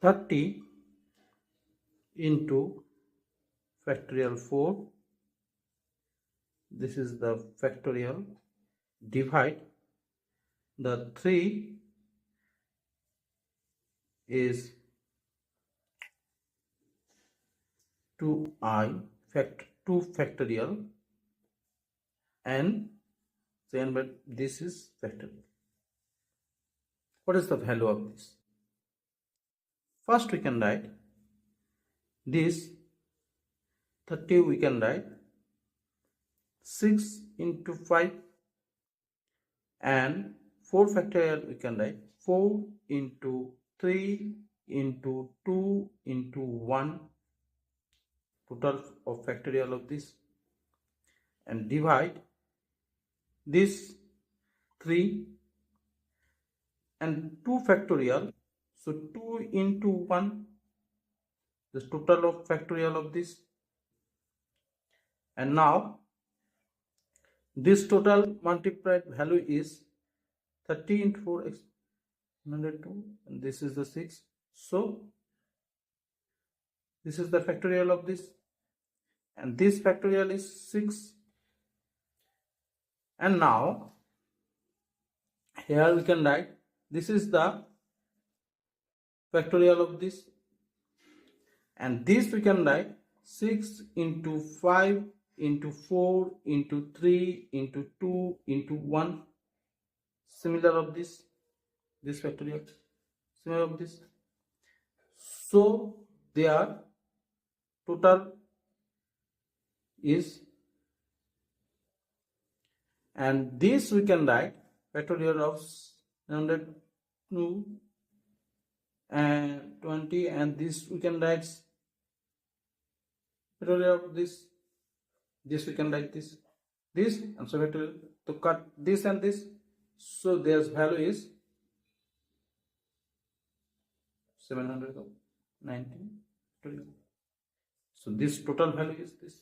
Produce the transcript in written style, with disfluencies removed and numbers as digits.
30 into factorial 4, this is the factorial, divide the 3 is 2i 2 factorial and then but this is factorial. What is the value of this? First we can write this 30, we can write 6 into 5, and 4 factorial we can write 4 into 3 into 2 into 1, total of factorial of this, and divide this 3 and 2 factorial, so 2 into 1, the total of factorial of this. And now this total multiplied value is 30 into 4 x 102, and this is the 6, so this is the factorial of this, and this factorial is 6. And now here we can write this is the factorial of this, and this we can write 6 into 5 into 4 into 3 into 2 into 1, similar of this factorial, similar of this. So their total is, and this we can write factorial of 102 and 20, and this we can write factorial of this we can write this and so factorial to cut this and this, so their value is 719. So this total value is this.